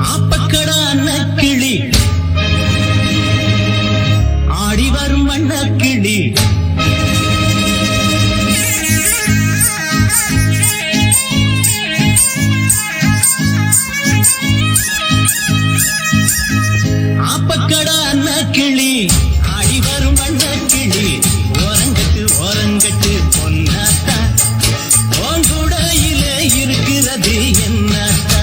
ஆப்பக்கடான கிளி ஆடி வரும் வண்ண கிளி ஆப்பக்கடான கிளி ஆடி வரும் வண்ண கிளி ஓரங்கட்டு ஓரங்கட்டு பொன்னாத்தா ஓங்குடையிலே இருக்கிறது என்னத்தா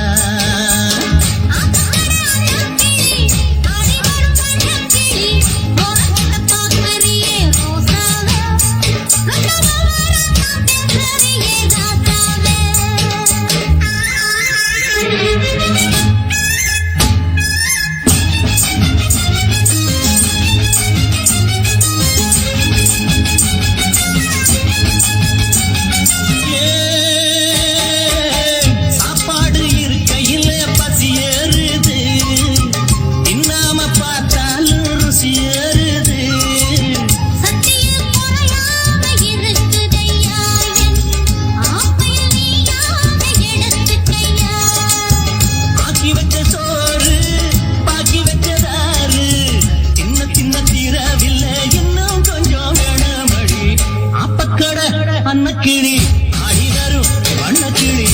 கிளி ஆடி வரும் வண்ண கிளி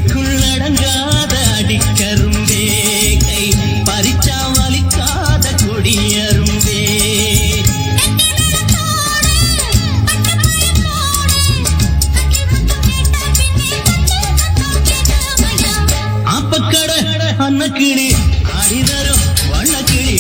பிடிக்குள்ளடங்காத அடிக்கரும்பே கை பறிச்சா வலிக்காத கொடியரும்பே ஆப்பக்கட அன்ன கிளி ஆடி தரும் வண்ண கிளி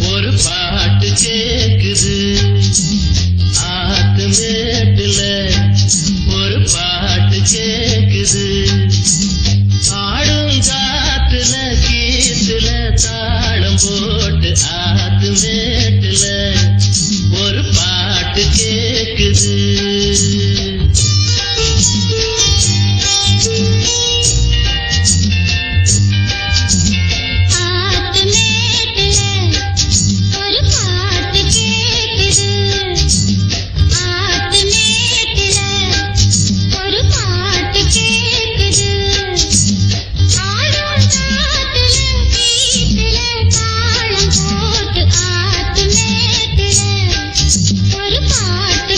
ஒரு பாட்டு கேக்குது ஆத்து மேட்டுல ஒரு பாட்டு கேக்குது ஆடும் காத்துல கீத்துல தாளம் போட்டு ஆத்து மேட்டுல ஒரு பாட்டு கேக்குது ஒரு பாட்டு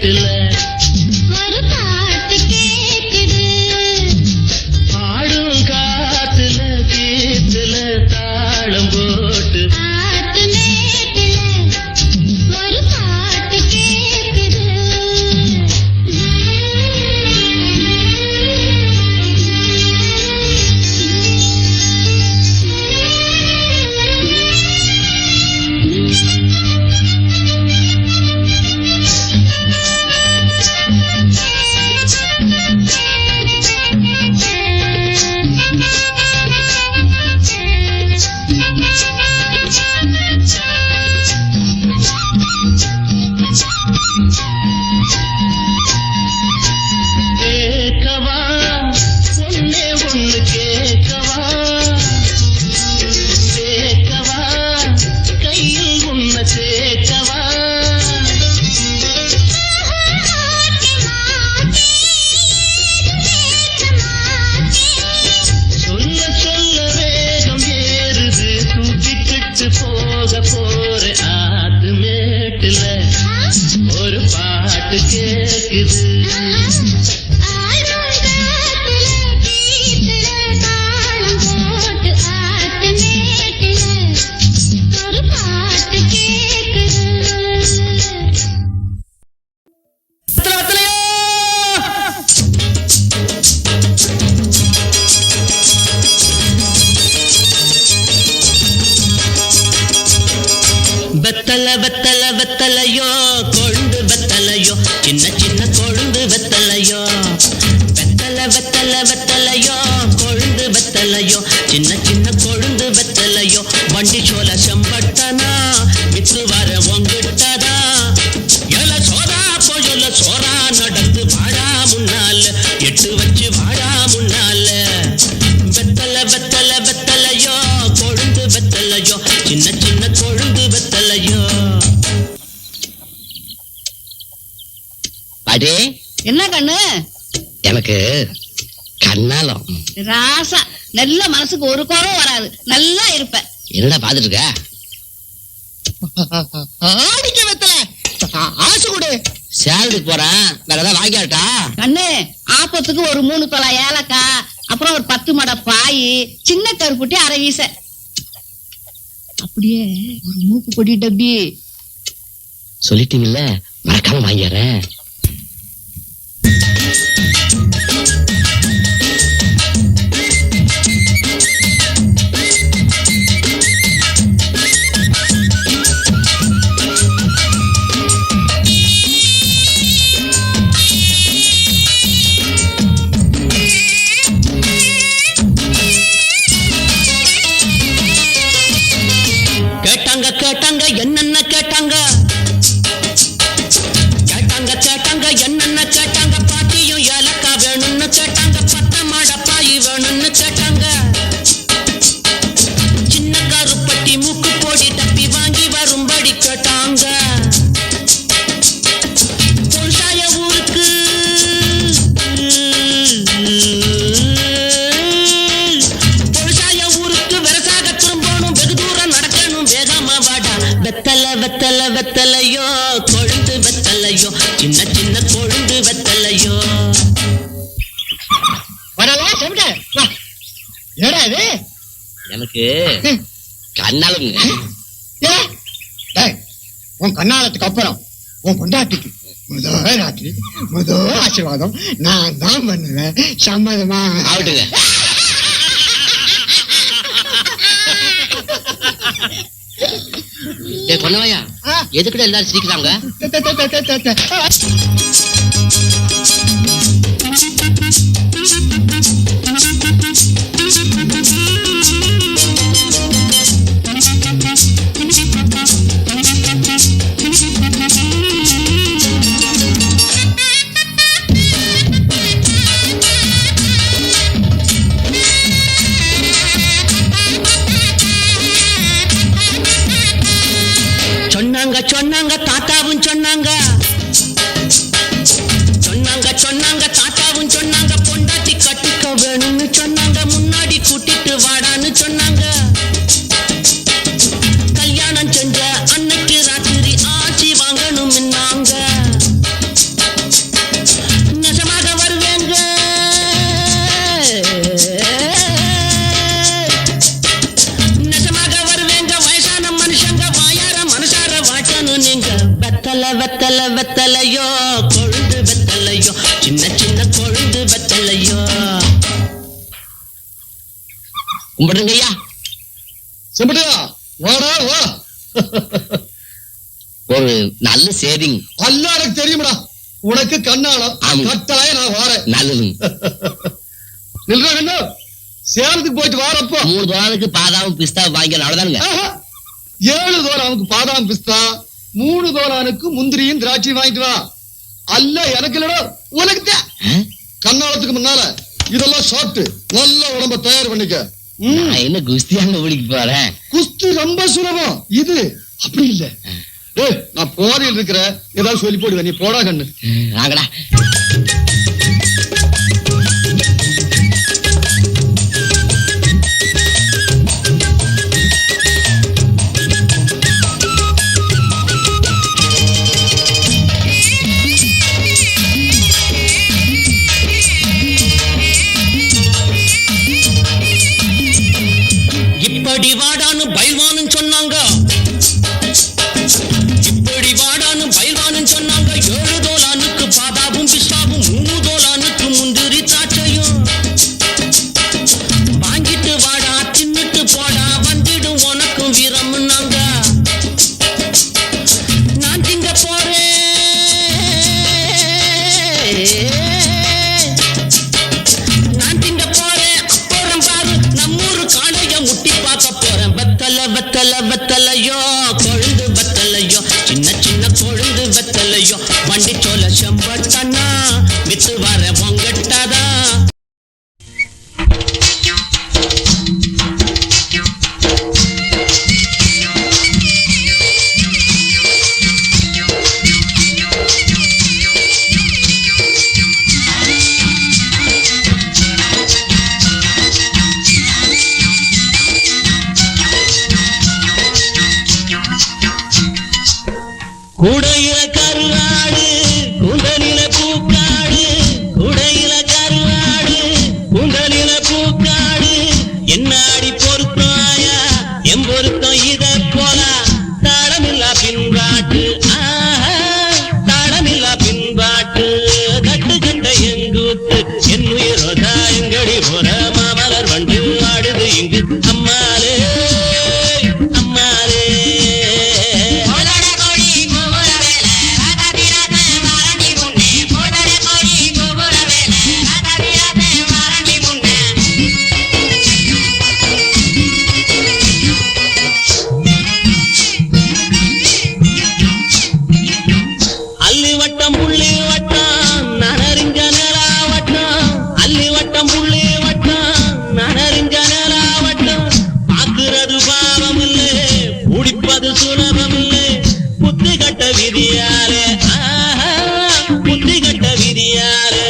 மேட்டுல ஒரு பாட்டு கேக்குது ஆடும் காத்துல கீத்துல தாளம் போட்டு ஆத்து மேட்டுல ஒரு பாட்டு கேக்குது கேட்கவா ஒன்னே ஒண்ணு கேட்கவா கேட்கவா கையில் உன்ன சேர்க்கவா சொல்ல சொல்ல வேகம் ஏறுது தூக்கிக்கிட்டு போக போற ஆத்து மேட்டுல ஒரு பாட்டு கேக்குது வெத்தல வெத்தல வெத்தலையோ கொழுந்து வெத்தலையோ சின்ன சின்ன கொழுந்து வெத்தலையோ வெத்தல வெத்தல வெத்தலையோ கொழுந்து வெத்தலையோ சின்ன சின்ன கொழுந்து வெத்தலையோ வண்டி சோல செம்பட்டனா வித்து வர உங்கிட்டதா எல சோரா போயல சோரா நடந்து வாடா முன்னால எட்டு வச்சு வாடா முன்னால வெத்தல வெத்தல வெத்தலையோ கொழுந்து வெத்தலையோ சின்ன சின்ன கொழுந்து வெத்தலையோ. அடே என்ன கண்ணு எனக்கு கண்ணாலம் ராசா நல்ல மனசுக்கு ஒரு குறவும் வராது, நல்லா இருப்ப. என்னடா பாத்துட்டு இருக்க? ஆடிக்க வெத்தல ஆசை கொடு. சேலத்துக்கு போறேன், வேற ஏதாவது வாங்கியாட்டா? கண்ணு ஆப்பத்துக்கு ஒரு 3 தொலை ஏலக்காய், அப்புறம் ஒரு 10 மடை பாய், சின்ன கருப்புட்டி அரை வீச, அப்படியே ஒரு மூக்கு பொடி டப்பி. சொல்லிட்டீங்கல்ல, மறக்காம வாங்கிடுறேன். கேட்டாங்க என்னென்ன கேட்டாங்க, கேட்டாங்க கேட்டாங்க என்னென்ன கேட்டாங்க, பாட்டியும் ஏலக்கா வேணும்னு கேட்டாங்க, 10 மடை பாய் வேணும்னு கேட்டாங்க, சின்ன கருப்பட்டி மூக்கு போடி டப்பி வாங்கி வரும்படி கேட்டாங்க. பொருசாய ஊருக்கு வெரசாக திரும்பணும், வெகு தூரம் நடக்கணும், வேகமா வாடா. வெத்தல வெத்தல வெத்தலையோ கொழுந்து வெத்தலையோ சின்ன சின்ன கொழுந்து வெத்தலையோ. வரலாம் செவிட வா. ஏடா இது? எனக்கு கண்ணாலும் உன் கண்ணாலத்துக்கு அப்புறம் உன் பொண்டாட்டிக்கு முதல் ராத்திரி முதல் ஆசீர்வாதம் நான் தான் பண்ணுவேன். சம்மதமா? ஆகட்டுங்க. கொன்னவையா, எதுக்கிட்ட எல்லாரும் சிரிக்கிறாங்க? சொன்னாங்க தாத்தாவும் சொன்னாங்க, சொன்னாங்க வெத்தலையோ கொழுந்து வெத்தலையோ சின்ன சின்ன கொழுந்து வெத்தலையோ. கும்பிடுங்க ஐயா. செம்பட்டியா வாடா வா. ஒரு நல்ல சேவிங். அல்ல எனக்கு தெரியுமடா, உனக்கு கண்ணாலம் கட்டாய நான் வாரேன். நல்லது. நில்றா கண்ணு, சேலத்துக்கு போயிட்டு வாரப்போ $3 பாதாம் பிஸ்தா வாங்கி அவ்வளவுதானுங்க. $7 பாதாம் பிஸ்தா, $3 முந்திரியும் திராட்சையும் வாங்கிட்டு வா. அல்ல எனக்கு இல்லடா உனக்கு. கண்ணாலத்துக்கு முன்னால இதெல்லாம் சாப்பிட்டு நல்ல உடம்ப தயார் பண்ணிக்க. என்ன குஸ்தியாங்க ஓடிக்கு போறேன். குஸ்தி ரொம்ப சுலபம், இது அப்படி இல்ல. நான் போதையில் இருக்கிற ஏதாவது சொல்லி போடுவேன், நீ போடா கண்ணு. வாங்கடா. இப்படி வாடான்னு பைல்வான்னு சொன்னாங்க, இப்படி வாடான்னு பைல்வான்னு சொன்னாங்க. $7 பாதாவும் பிஸ்தாவும், $3 முந்திரி திராட்சையும் வாங்கிட்டு வாடா தின்னுட்டு போடா, வந்துடும் உனக்கும் வீரம்னாங்க. நான் திங்க போறேன், நான் திங்க போறேன். அப்புறம் பாரு நம்மூரு காளைய முட்டி பார்க்க போறேன். வெத்தலை வெத்தலை வெத்தலையோ கொழுந்து வெத்தலையோ சின்ன சின்ன கொழுந்து வெத்தலையோ. வண்டி சோல செம்பட்டனா வித்து வர பொங்கட்டாதா. கூடையில கருவாடு குந்தலில பூக்காடு, கூடையில கருவாடு குந்தலில பூக்காடு. என்னாடி பொருத்தம் ஆயா எம் பொருத்தம் இத போல. தாளமில்லா பின்பாட்டு, தாளமில்லா பின்பாட்டு. கட்டு கட்ட எங்கூத்து என்னுயிரோதா எங்கடி போற மாமலர் வண்டு ஆடுது இங்கு. அம்மாலே அம்மாலே அல்லி வட்டம் புள்ளி வட்டம் நனறிஞ்ச நிலா வட்டம். அல்லி வட்டம் புள்ளி வட்டம் நனறிஞ்ச நிலா வட்டம். பாக்குறது பாவம் இல்லை, குடிப்பது சுலபம் இல்லை. புத்தி கட்ட விதியாலே, புத்தி கட்ட விதியாலே.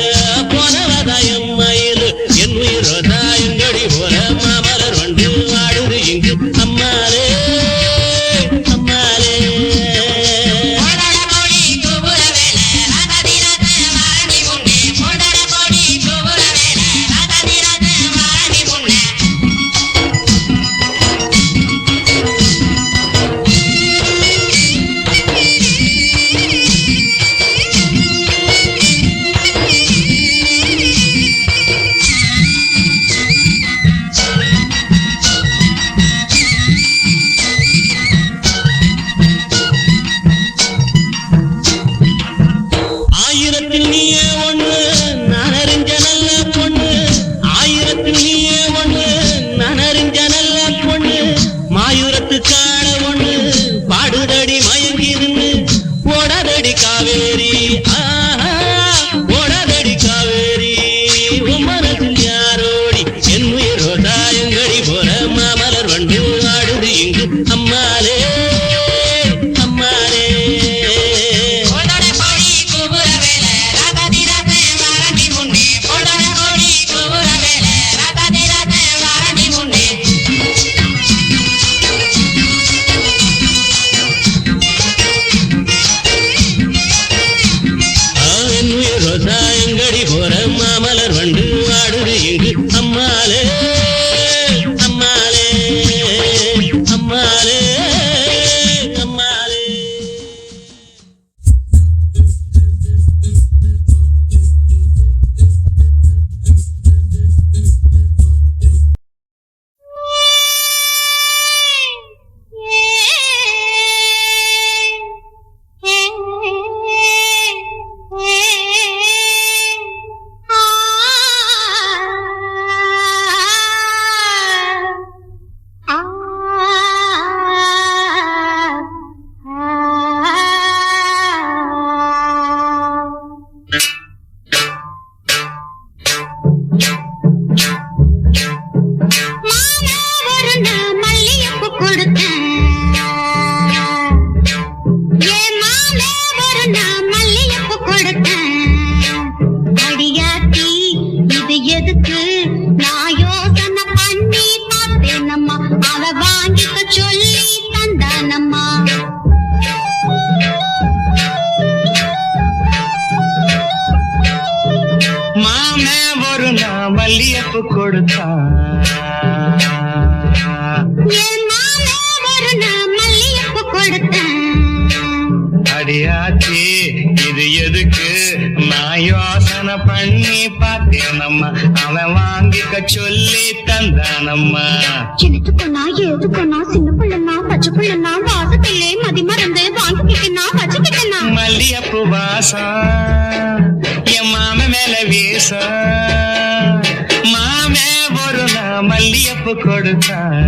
போனவதாயம் மயில் என் உயிரோதா எங்கடி போல மாமலர் வண்டு ஆடுது இங்கு. அம்மாலே அம்மாலே ஆயிரத்தில் நீயே ஒண்ணு நான் அறிஞ்ச நல்ல பொண்ணு. ஆயிரத்தில் நீயே ஒண்ணு நான் அறிஞ்ச நல்ல பொண்ணு. மாயூரத்து காண ஒண்ணு பாடுதடி மயங்கிருந்து. ஓடாதடி காவேரி, ஓடாதடி காவேரி. உன் மனதில் யாரோடி என் உயிரோதா எங்கடி போற மாமலர் வண்டு ஆடுது இங்கு. அம்மாலே அம்மாலே மல்லியப்பு கொடுத்தான். என் மாமே ஒரு நாள் மல்லிகைப்பூ கொடுத்தான். அடியாச்சி இது எதுக்கு நான் யோசனை பண்ணி பார்த்தேனம்மா. அவன் வாங்கிக்க சொல்லி தந்தானம்மா. சின்னத்துக்குன்னா ஏதுக்குன்னா சின்ன பிள்ளைனா பச்சை பிள்ளைனா வாசத்திலே மதி மறந்து வாங்கிக்கிட்டா வச்சுக்கிட்டா. மல்லியப்பு வாசம் என் மாம மேல வீசம். மாமே ஒரு நாள் மல்லியப்பு கொடுத்தான்.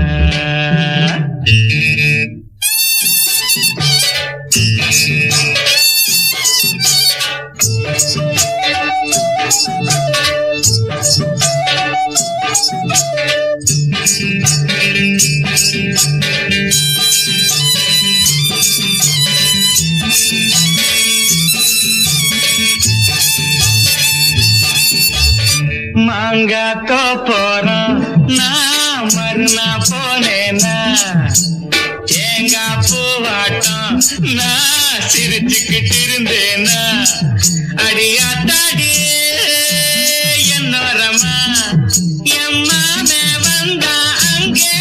மாங்காத்தோ போறோம் நான் மறுநா போனேனா. தேங்காய் பூவாட்டம் நான் சிரிச்சுக்கிட்டு இருந்தேனா. அடியாத்தாடி என்னோரமா எம்மாமே வந்தா அங்கே.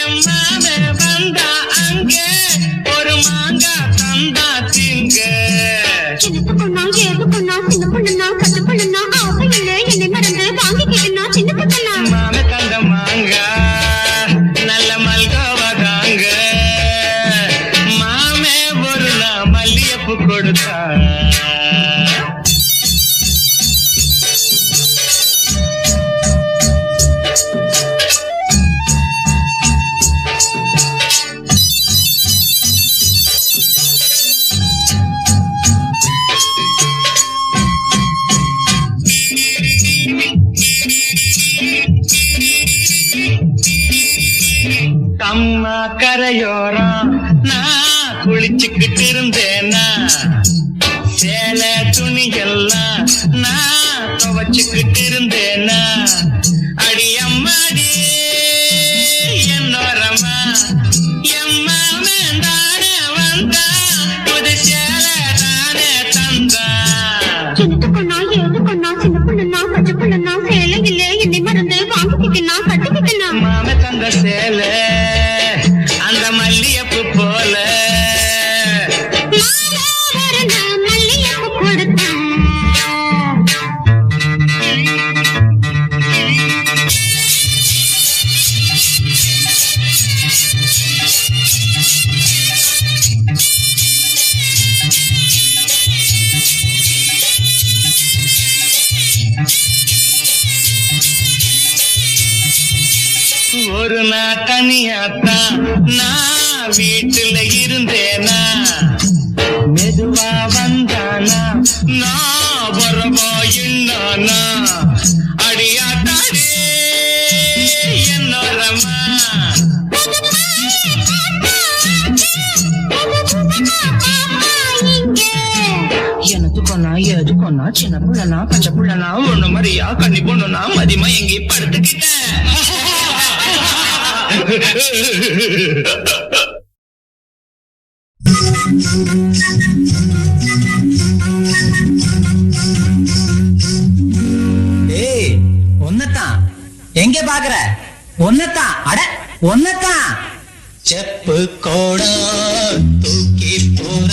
எம்மாமே வந்தா அங்கே ஒரு மாங்கா தந்தா திங்க. சின்னத்துக்குன்னா ஏதுக்குன்னா சின்ன பிள்ளைனா பச்சை பிள்ளைனா ஆசையிலே என்னை மறந்து வாங்கிக்கிட்டா சின்ன பிள்ளைனா. மாமே தந்த மாங்கா நல்ல மல்கோவதாங்க. மாமே ஒரு நாள் மல்லியப்பு கொடுத்தா. அம்மா கரையோரம் நான் குளிச்சுக்கிட்டு இருந்தேனா. சேலை துணியெல்லாம் நான் துவச்சுக்கிட்டு இருந்தேனா. அடி அம்மாடி என்னோரமா எம்மா வேண்டானே வந்தா புது சேலை தானே தந்தா. சின்னத்துக்குன்னா ஏதுக்குன்னா சின்ன பிள்ளைனா பச்சை பிள்ளைனா சேலையிலே என்னை மறந்து வாங்கிக்கிட்டா கட்டிக்கிட்டா. மாம தந்த சேலை அந்த மல்லியப்பு போல. ஒரு நாள் மல்லிகைப்பூ கொடுத்தான். ஒரு நாள் தனியாத்தான் நான் வீட்டுல இருந்தேனா. மெதுவா வந்தானா நான் வரவா என்னானா. அடியாத்தாடி என்னோரமா எனக்கு கொன்னா எது கொன்னா சின்ன புள்ளனா பச்சை புள்ளனா ஒண்ணு மாதிரியா கண்ணி பொண்ணுனா மதியமா எங்கி படுத்துக்கிட்டேன். ஏய் ஒன்னதான் எங்க பாக்குற? ஒன்னதான் அட ஒன்னதான். செப்பு கோட தூக்கி போற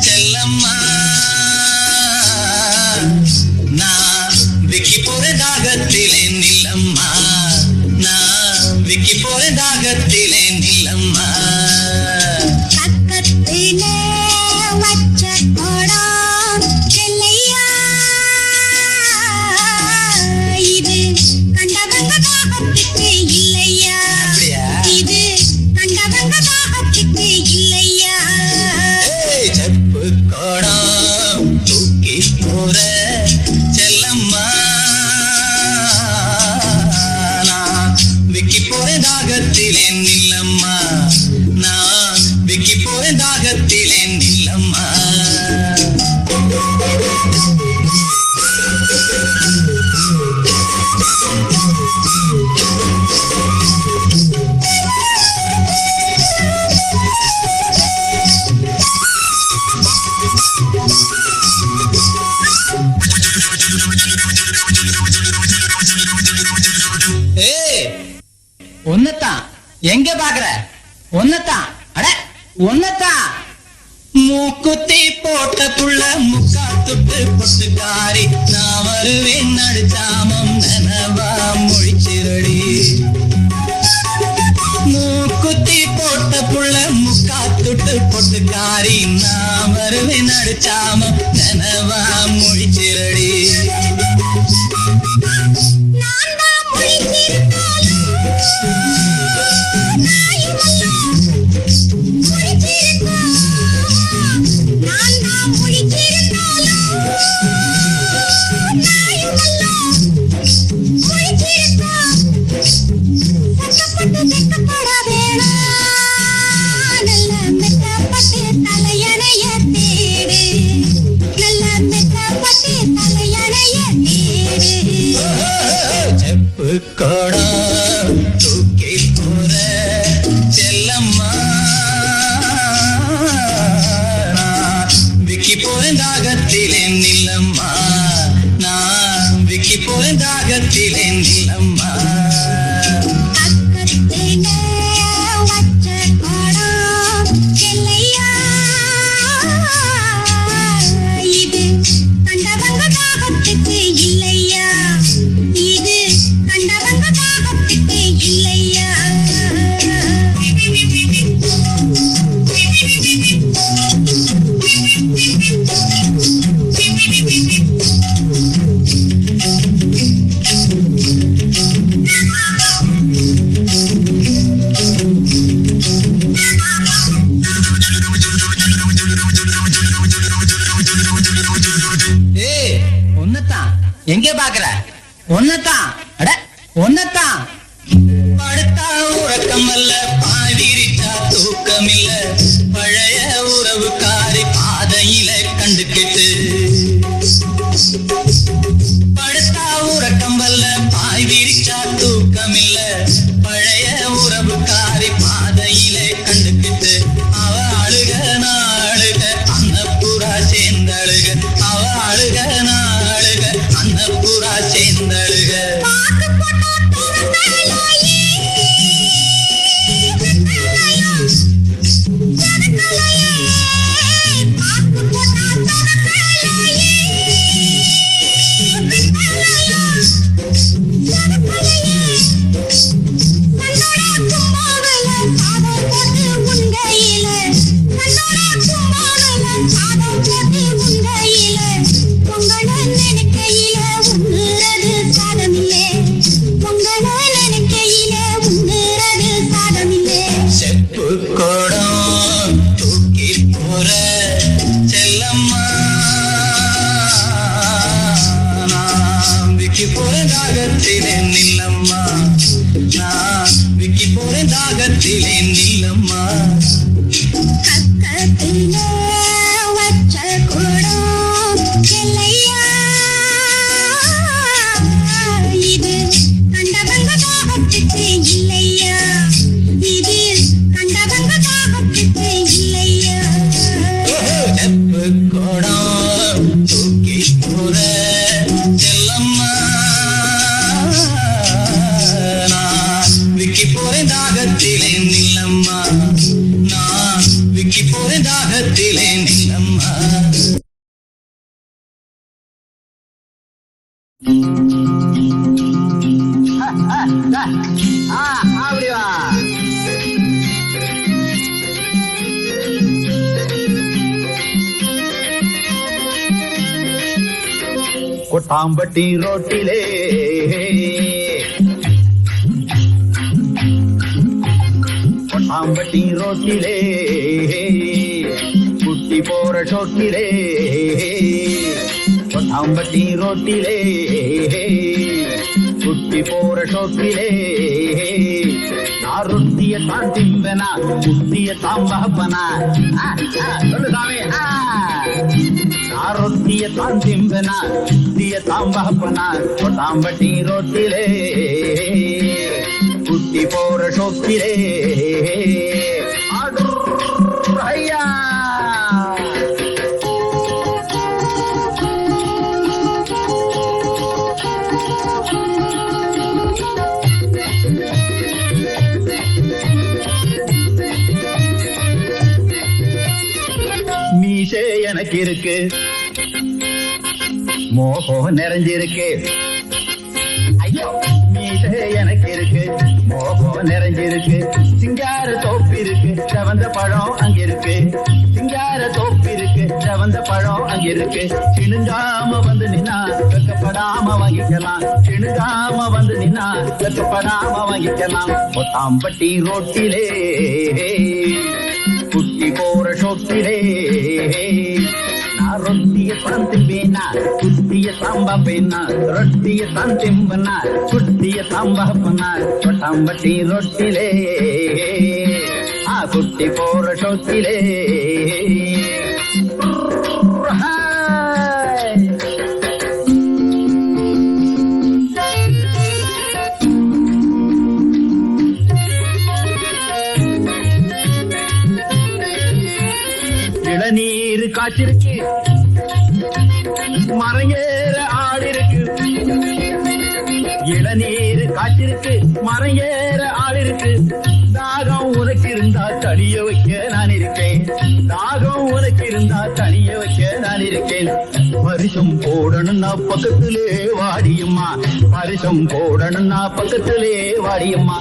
செல்லம்மா நான் விக்கி போற தாகத்திலே நில்லம்மா. நான் விக்கி போற தாகத்திலே நில்லம்மா. பக்கத்திலே வச்ச கோடம் செல்லையா இது கண்டவங்க தாகத்துக்கு இல்லையா. அப்படியா? இது கண்டவங்க தாகத்துக்கு இல்லையா. செப்பு கோடம் தூக்கி போற செல்லம்மா நான் விக்கி போற தாகத்திலே நில்லம்மா. நான் விக்கி போற தாகத்திலே நில்லம்மா. ஒன்னதான் எங்க பாக்குற ஒன்னதான் அட ஒன்னதான் மூக்குத்தி போட்ட புள்ள முக்கா துட்டு பொட்டுக்காரி நான் வருவேன் நடுச்சாமம் நனவா மொழிச்சிரடி மூக்குத்தி போட்ட புள்ள முக்கா துட்டு பொட்டுக்காரி நான் வருவேன் நடுச்சாமம் நனவா மொழிச்சிரடி கொடா தூக்கி போற செல்லம்மா விக்கி போறேன் தாகத்திலே நில்லம்மா நான் விக்கி போறேன் தாகத்திலே நில்லம்மா எங்கே பாக்குற ஒன்னதான் அட ஒன்னதான் படுத்தா உறக்கம் அல்ல பாதிரிச்சா தூக்கம் இல்ல பழைய உறவுக்காரி பாதையில கண்டுக்கிட்டு படுத்தா உறக்கம் அல்ல பாய் விரிச்சா தூக்கம் இல்ல பழைய உறவுக்காரி பாதையில கண்டுக்கிட்டு அவ அழுக நாளுக அந்த புறா சேர்ந்தழுக அவ அழுக நாளுக அந்த புறா சேர்ந்தழுக கொட்டாம்பட்டி ரோட்டிலே கொட்டாம்பட்டி ரோட்டிலே குட்டி போற ஷோக்கிலே கொட்டாம்பட்டி ரோட்டிலே குட்டி போற ஷோக்கிலே நான் ரொட்டிய தான் திம்பனா குட்டிய தான் பகப்பனா சொல்லு சாமி ரொட்டிய தான் திம்பனா குட்டிய தான் பகப்பனா கொட்டாம்பட்டி ரோட்டிலே குட்டி போற ஷோக்கிலே ஐயா மீசே எனக்கு இருக்கு, மோகம் நிறைஞ்சிருக்கு. ஐயோ மீசே எனக்கு இருக்கு, மோகம் நிறைஞ்சிருக்கு. சிங்கார தோப்பு இருக்கு, செவந்த பழம் அங்கிருக்கு. சிங்கார தோப்பு இருக்கு, செவந்த பழம் அங்கிருக்கு. சிணுங்காம வந்து நின்னா வெக்கப்படாம வாங்கிக்கலாம். சிணுங்காம வந்து நின்னா வெக்கப்படாம வாங்கிக்கலாம். பொத்தாம்பட்டி ரோட்டிலே குட்டி போற ஷோட்டிலே நான் ரொட்டிய தான் திம்பேனா, குட்டிய சாம்பா பேனா. ரொட்டிய தான் திம்பனா, குட்டிய சாம்பா பண்ணா. பொத்தாம்பட்டி ரொட்டிலே குட்டி போற ஷோட்டிலே. இளநீர் காய்ச்சிருக்கு, மறையேற ஆள் இருக்கு. இளநீர் காய்ச்சிருக்கு, மறையேற ஆள் இருக்கு. தாகம் உனக்கு இருந்தா தனிய வைக்க நான் இருக்கேன். தாகம் உனக்கு இருந்தா தனிய வைக்க நான் இருக்கேன். பரிசம் போடணும்னா பக்கத்திலே வாடியம்மா, பரிசம் போடணும்னா பக்கத்திலே வாடியம்மா.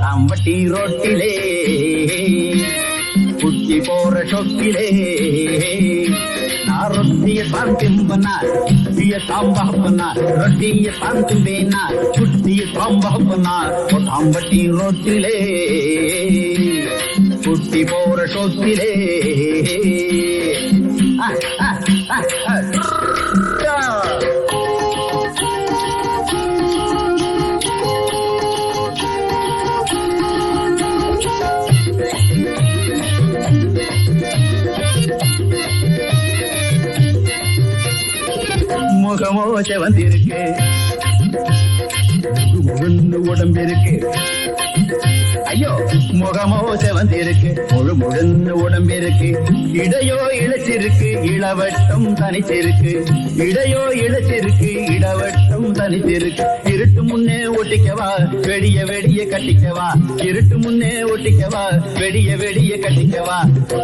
தாம்பட்டி ரோட்டிலே குட்டி போற சொக்கிலே நான் ரொட்டிய தான் திம்பனா, குட்டிய சாம்பா பண்ணா. ரொட்டிய தான் திம்பேனா, குட்டிய சாம்பா பண்ணா. தாம்பட்டி ரோட்டிலே குட்டி போற சொக்கிலே. முகமோ செவந்திருக்கு, முழு உடம்பிருக்கு. ஐயோ முகமோ செவந்திருக்கு, முழு உடம்பிருக்கு. இடையோ இழைச்சிருக்கு, இளவட்டம் தனிச்சிருக்கு. இடையோ இழைச்சிருக்கு, இளவட்டம் தனிச்சிருக்கு. இருட்டு முன்னே ஒட்டிக்கவா, வெடிய வெடிய கட்டிக்கவா. இருட்டு முன்னே ஒட்டிக்கவா, வெடிய வெடிய கட்டிக்கவா.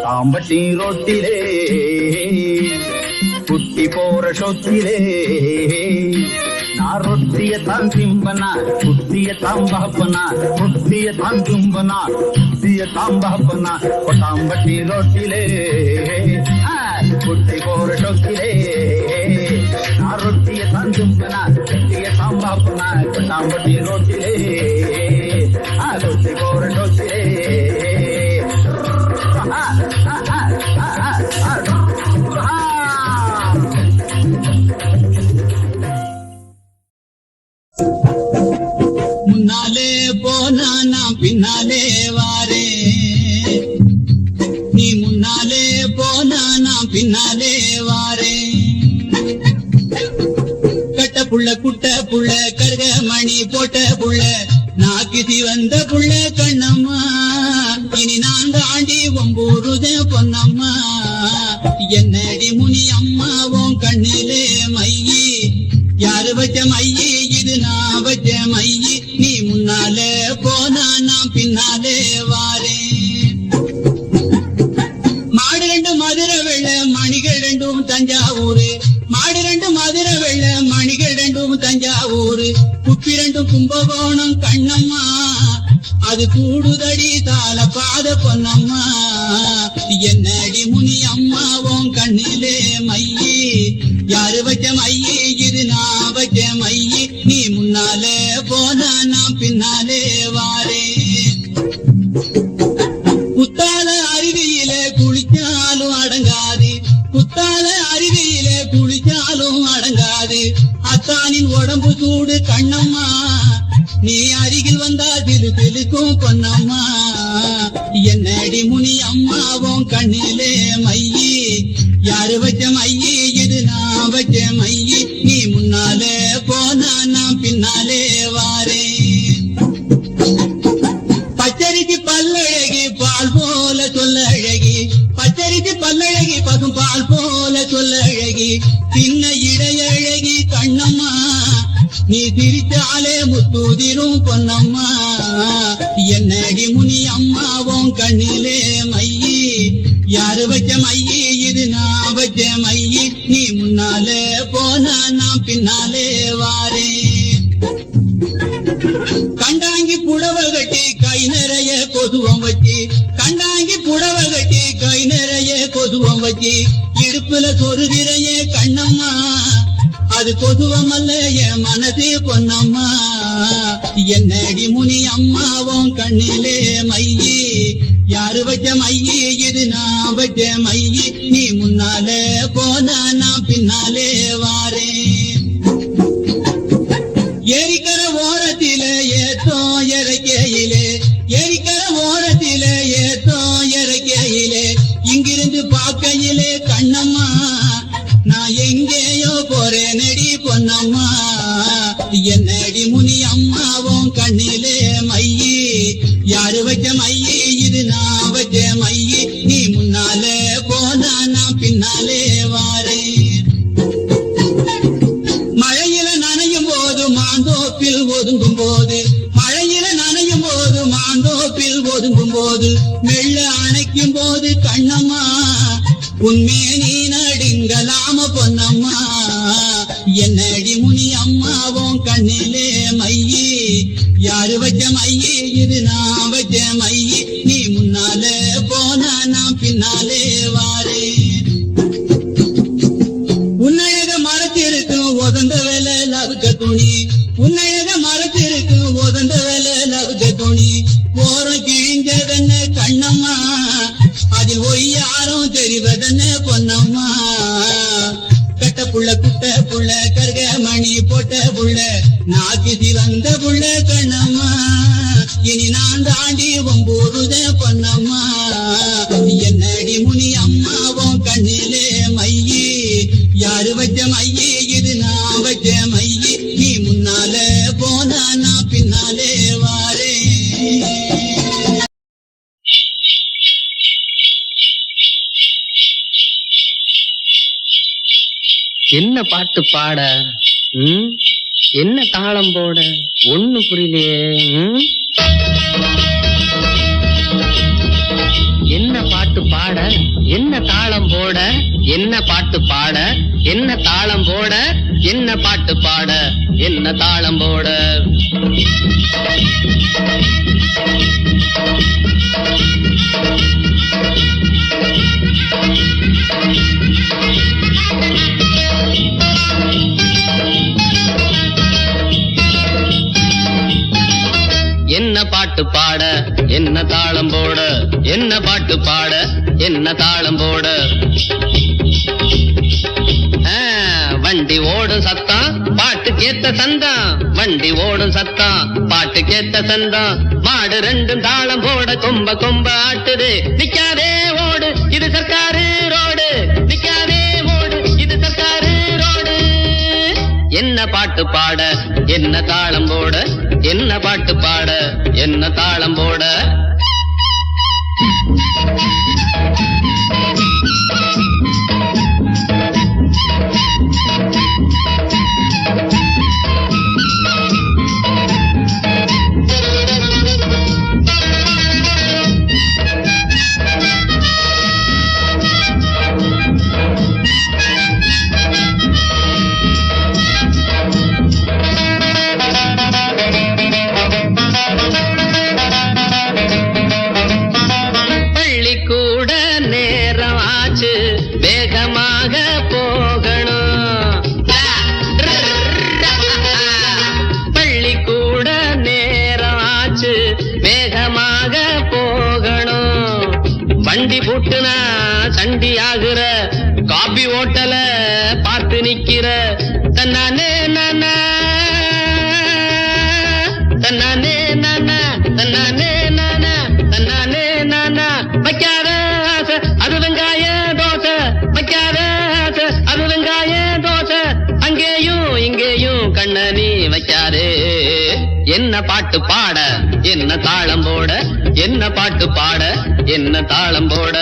தாம்பட்டி ரோட்டிலே குட்டி போற சொத்திலே நான் ரொட்டிய தான் திம்பனா, குட்டிய தாம்பாப்பனா. ரொட்டிய தான் தும்பனா, குட்டிய தாம்பாப்பனா. தாம்பட்டி ரோட்டிலே குட்டி போற சொத்திலே நான் ரொட்டிய தான் தும்பனா, குட்டிய தாம்பாப்பனா. தாம்பட்டி ரோட்டிலே குட்டி போற சொத்திலே. முன்னாலே போனா நான் பின்னாலே வாரே, நீ முன்னாலே போனா நான் பின்னாலே வாரே. கட்ட புள்ள குட்ட புள்ள கருக மணி போட்ட புள்ள நாக்கிசி வந்த புள்ள கண்ணம்மா. இனி நான் தாண்டி ஒம்பூருத பொன்னம்மா. என்னடி முனி அம்மா உன் கண்ணிலே மையி, யாரு வச்ச மையி இது நான் வச்ச மையி. நீ முன்னாலே போனா நான் பின்னாலே வாரேன். மாடு ரெண்டு மதுரை வெள்ள மணிகள் ரெண்டும் தஞ்சாவூரு. மாடு ரெண்டு மதுரை வெள்ள மணிகள் ரெண்டும் தஞ்சாவூரு. குப்பி ரெண்டும் கும்பகோணம் கண்ணம்மா. அது கூடுதடி தாள பாத பொன்னம்மா. என்னடி முனி அம்மா உன் கண்ணிலே மையி, யாரு வச்ச மையி இது நான் வச்ச மையி. நீ முன்னாலே போனா நான் பின்னாலே வாரேன். குத்தால அருவியில குளிச்சாலும் அடங்காது, குத்தால அருவியில குளிச்சாலும் அடங்காது. அத்தானின் உடம்பு சூடு கண்ணம்மா. நீ அருகில் வந்தா திரு திலுக்கும் பொன்னம்மா. என்னடி முனி அம்மா உன் கண்ணிலே மையி, யாரு வச்ச மையி இது நான் வச்ச மையி. நீ முன்னாலே போனா நான் பின்னாலே வாரேன். பச்சரிக்கு பல்லழகி பால் போல சொல்ல அழகி, பச்சரிக்கு பல்லழகி பசும் பால் போல சொல்ல அழகி. சின்ன இடையழகி கண்ணம்மா. நீ சிரிச்சாலே முத்தூதிரும் பொன்னம்மா. என்னடி முனி அம்மா உன் கண்ணிலே மையி, யாரு வச்ச மையி இது நான் மையி நீ முன்னாலே போனா நான் பின்னாலே வாரேன். கண்டாங்கி புடவை கட்டி கை நிறைய கொசுவம் வச்சு, கண்டாங்கி புடவை கட்டி கை நிறைய கொசுவம் வச்சு, இடுப்புல சொருகிறைய கண்ணம்மா அது கொசுவம் அல்ல என் மனசு பொன்னம்மா. என்னடி முனி அம்மாவும் கண்ணிலே மையி, யாரு வச்ச மையி இது நான் வச்ச மையி, நீ முன்னாலே போனா நான் பின்னாலே வாரேன். ஏரிக்கர ஓரத்தில ஏத்தோ இறக்கையிலே, ஏரிக்கர ஓரத்தில ஏத்தோ இறக்கையிலே, இங்கிருந்து பார்க்கையிலே கண்ணம்மா நான் எங்கேயோ போறேன் நடி பொன்னம்மா. என்னடி முனி அம்மாவும் கண்ணிலே மையி, யாரு வச்ச மையி இது நான் வச்ச மையி, நீ முன்னாலே போனா நான் பின்னாலே வாரேன். மழையில நனையும் போது மாந்தோப்பில் ஒதுங்கும் போது, மழையில நனையும் போது மாந்தோப்பில் ஒதுங்கும் போது, மெல்ல அணைக்கும் போது கண்ணம்மா உண்மே நீ நடுங்கலாம பொன்னம்மா. என்னடி முனி அம்மாவும் கண்ணிலே மையி, யாரு வச்ச மையி இது நான் வச்ச மையி, நீ முன்னாலே போனா நான் பின்னாலே வாரேன். உன்னழக மரத்திருக்கும் உதந்த வேலை லவுக்க துணி, உன்னழக மரத்திருக்கும் உதந்த வேலை லவுக்க துணி, போறோம் கிழிஞ்சதென்ன கண்ணம்மா அதில் ஒய்யாரும் தெரிவதென்ன பொன்னம்மா. கட்ட புள்ள குட்ட புள்ள கருக மணி போட்ட புள்ள நாக்கு சிவந்த புள்ள கண்ணம்மா, இனி நான் தாண்டி ஒம்போதுத பொன்னம்மா. என்னடி முனி அம்மாவும் கண்ணிலே மையி, யாரு வச்ச மையி இது நான் வச்ச மையி, நீ முன்னாலே போனா நான் பின்னாலே வாரேன். என்ன பாட்டு பாட, என்ன தாளம் போட ஒண்ணு புரியலையே. என்ன பாட்டு பாட, என்ன தாளம் போட, என்ன பாட்டு பாட, என்ன தாளம் போட, என்ன பாட்டு பாட, என்ன தாளம் போட. என்ன பாட்டு பாட, என்ன தாளம் போட, என்ன பாட்டு பாட, என்ன தாளம் போட. வண்டி ஓடும் சத்தம் பாட்டு கேத்த சந்தம், வண்டி ஓடும் சத்தம் பாட்டு கேத்த சந்தம், மாடு ரெண்டும் தாளம் போட கொம்ப கொம்ப ஆட்டுது. நிக்காதே ஓடு இது சர்க்காரு ரோடு, நிக்காதே ஓடு இது சர்க்காரு ரோடு. என்ன பாட்டு பாட, என்ன தாளம் போட, என்ன பாட்டு பாட, என்ன தாளம் போட. வண்டி பூட்டுனா சண்டி ஆகுற, காபி ஓட்டல பார்த்து நிக்கிற. தன்னானே நானா, தன்னானே நானா, தன்னானே நானா, தன்னானே நானா. வைக்காத ஆசை அது வெங்காய தோசை, வைக்காத ஆசை அது வெங்காய தோசை. அங்கேயும் இங்கேயும் கண்ண நீ வைக்காதே. என்ன பாட்டு பாட, என்ன தாளம் போட, என்ன பாட்டு பாட, என்ன தாளம் போட.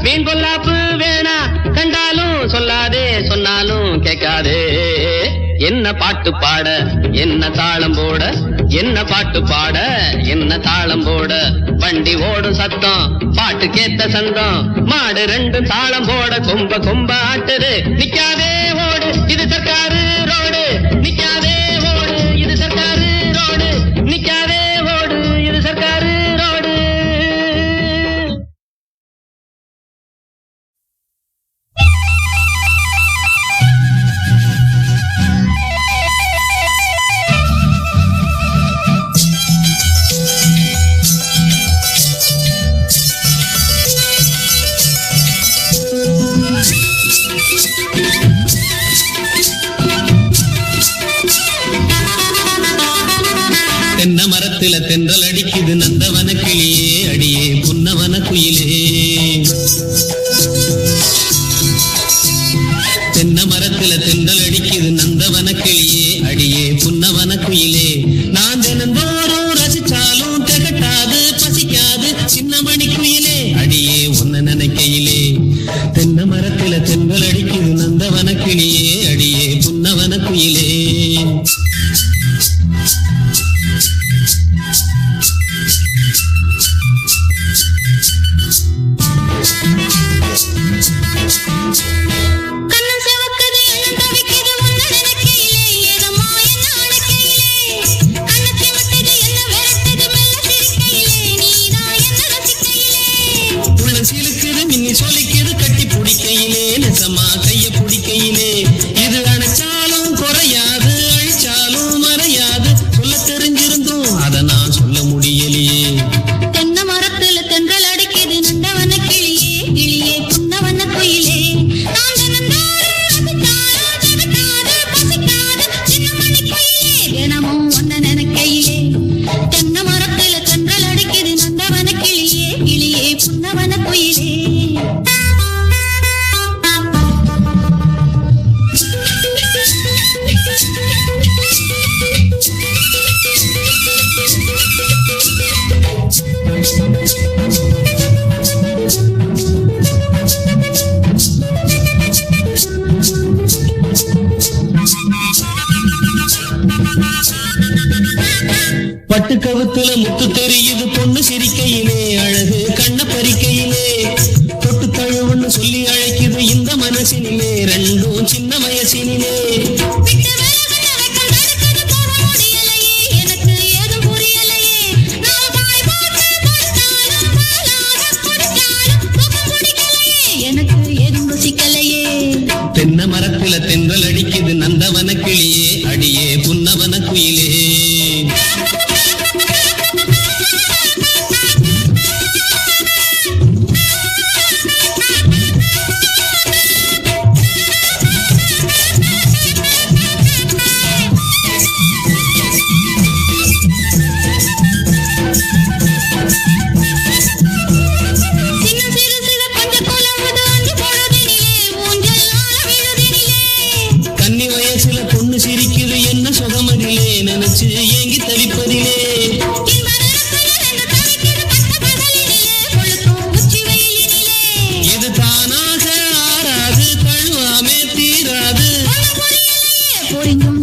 வீண் பொல்லாப்பு வேணா கண்டாலும் சொல்லாதே சொன்னாலும் கேட்காதே என்ன பாட்டு பாட என்ன தாளம் போட என்ன பாட்டு பாட என்ன தாளம் போட வண்டி ஓடும் சத்தம் பாட்டு கேட்ட சந்தம் மாடு ரெண்டு தாளம் போட கொம்ப கொம்ப ஆட்டுது நிக்காதே ஓடு இது சர்க்காரு ரோடு நிக்காதே ஓடு இது சர்க்காரு ரோடு நிக்காதே ஓடு இது சர்க்காரு ரோடு. தென்னை மரத்துல தென்றல் அடிக்குது நந்தவன கிளியே அடியே புன்னவன குயிலே. தென்னை மரத்துல தென்றல் அடிக்குது நந்தவன கிளியே அடியே புன்னவன குயிலே. நான் தினந்தோறும் ரசிச்சாலும் திகட்டாது பசிக்காது சின்னமணி குயிலே அடியே உன்ன நினைக்கையிலே. தென்னை மரத்துல தென்றல் அடிக்குது நந்தவன கிளியே அடியே புன்னவன குயிலே. சொல்லிக்கிறது கட்டி பிடிக்கையிலே நெசமா கைய பிடிக்கையிலே. இது அணைச்சாலும் குறையாது அழிச்சாலும் மறையாது சொல்ல தெரிஞ்சிருந்தும் அதை நான் சொல்ல முடியலையே. தென்னை மரத்துல தென்றல் அடிக்குது நந்தவன கிளியே கிளியே புன்னவன குயிலே. தினமும் ஒன்ன நினைக்கையிலே. தென்னை மரத்துல தென்றல் அடிக்குது நந்தவன கிளியே கிளியே புன்னவன குயிலே. பட்டு கவுத்துல முத்து தெரியுது பொண்ணு சிரிக்கையிலே அழகு கண்ண பறிக்கையிலே. தொட்டு தழுவுன்னு சொல்லி அழைக்குது இந்த மனசினிலே ரெண்டும் சின்ன வயசினிலே. எனக்கு ஏதும் புரியலையே. எனக்கு ஏதும் ருசிக்கலையே. தென்னை மரத்துல தென்றல் அடிக்குது நந்தவன கிளியே அடியே புன்னவன குயிலே. கன்னி வயசுல பொண்ணு சிரிக்குது என்ன சுகமதிலே நினைச்சு ஏங்கி தவிப்பதிலே. இது தானாக ஆறாது தழுவாமே தீராது.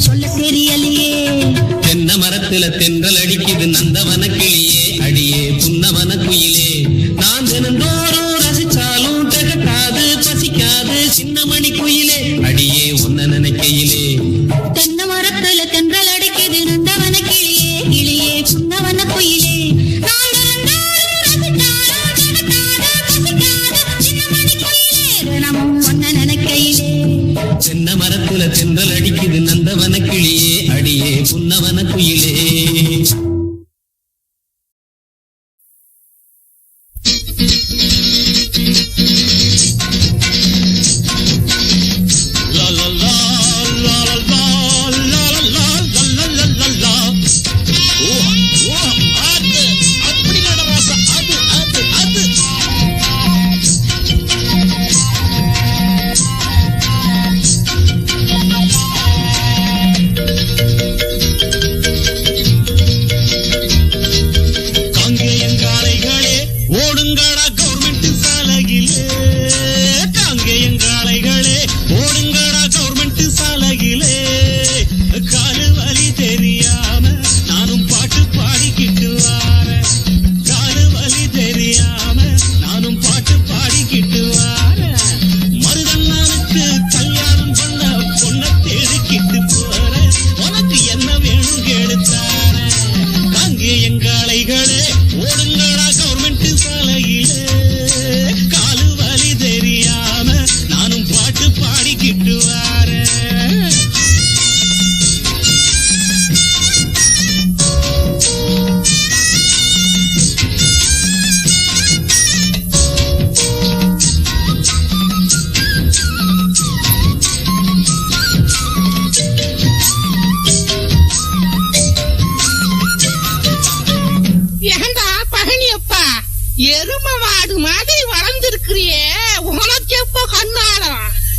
சொல்ல தெரியலையே. தென்னை மரத்துல தென்றல் அடிக்குது நந்தவன கிளியே அடியே புன்னவன குயிலே. நான் தினந்தோறும் ரசிச்சாலும் திகட்டாது பசிக்காது சின்னமணி குயிலே அடியே உன்ன நினைக்கையிலே. தென்னை மரத்துல தென்றல் அடிக்குது நந்தவன கிளியே கிளியே புன்னவன குயிலே. தினமும் ஒன்ன நினைக்கையிலே. தென்னை மரத்துல தென்றல் அடிக்குது நந்தவன கிளியே அடியே புன்னவன குயிலே.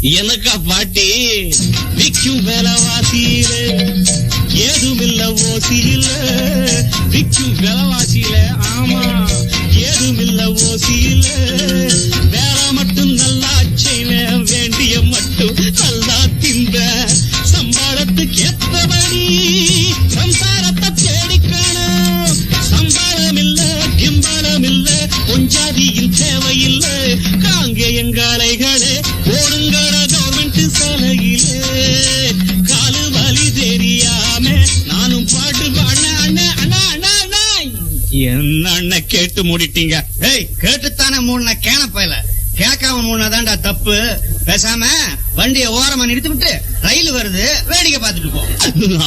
எனக்கா பாட்டி விக்கும் விலைவாசியில ஏதுமில்ல ஓசியில விக்கும் விலைவாசியில ஆமா ஏதுமில்ல ஓசியில வேலை மட்டும் நல்லா செய்வேன் வேண்டிய மட்டும் நல்லா திம்ப சம்பாளத்துக்கு ஏத்தபடி சம்சாரத்தை தேடிக்கணும் சம்பாளம் இல்ல கிம்பாளம் இல்ல பொஞ்சாதியின் தேவையில்லை காங்கேயங்காளைகளே ஓடுங்கட கவர்மெண்ட் சாலையிலே காலு வலி தெரியாம நானும் பாட்டு என்ன அண்ணன் கேட்டு மூடிட்டீங்க. ஏய் கேட்டுத்தானே மூணு கேனப்பையில கேட்காம மூணாதான்டா தப்பு. பேசாம வண்டிய ஓரமா நிறுத்தி விட்டு ரயில் வருது வேடிக்கை பார்த்துட்டு போ.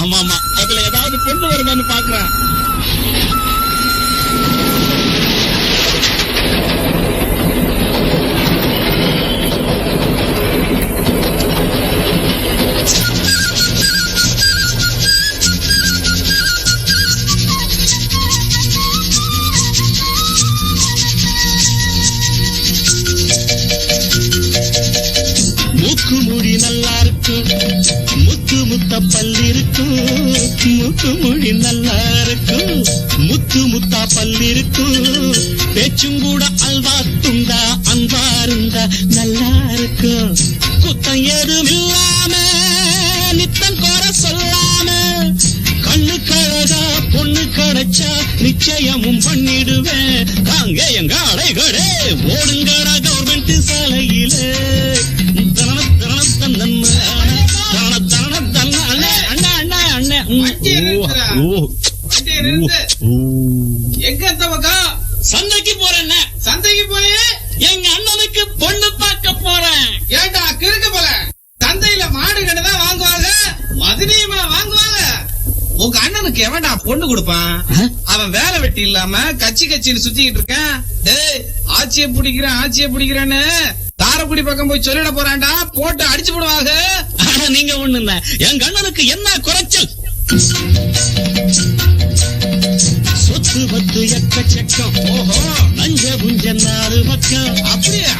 ஆமாமா அதுல ஏதாவது கொண்டு வருமான்னு பாக்குறேன். மூக்குமொழி நல்லா இருக்கும் முத்து முத்த பல்லிருக்கும் மூக்குமொழி நல்லா இருக்கும் முத்து முத்தா பல்லிருக்கும் பேச்சும் கூட அல்வா துண்டா அன்பா இருந்தா நல்லா இருக்கும் குத்தம் ஏதும் இல்லாம நித்தம் கோர சொல்லாம கண்ணு கழகா பொண்ணு கிடைச்சா நிச்சயமும் பண்ணிடுவேன் காங்கேயங்க அடைகளே ஓடுங்கடா கவர்மெண்ட் சாலையிலே எங்க அந்த பக்கம் சந்தைக்கு போறேன். சந்தைக்கு போய் எங்க அண்ணனுக்கு பொண்ணு பார்க்க போறேன். ஏண்டா கிறுக்கு போல சந்தையில மாடு கண்டுதான் வாங்குவாங்க மதுரையுமா வாங்குவாங்க. உங்க அண்ணனுக்கு எவன்டா பொண்ணு கொடுப்பான்? அவன் வேலை வெட்டி இல்லாம கச்சின்னு சுத்திக்கிட்டு இருக்கான். டேய் ஆட்சியை பிடிக்கிறேன்னு தாரக்குடி பக்கம் போய் சொல்லிட போறான்டா போட்டு அடிச்சு போடுவாங்க. ஆனா நீங்க ஒண்ணுங்க எங்க அண்ணனுக்கு என்ன குறைச்சல்? சொத்து பத்து எக்கச்சக்கம். ஓஹோ நஞ்ச புஞ்ச 4 பக்கம். அப்படியா?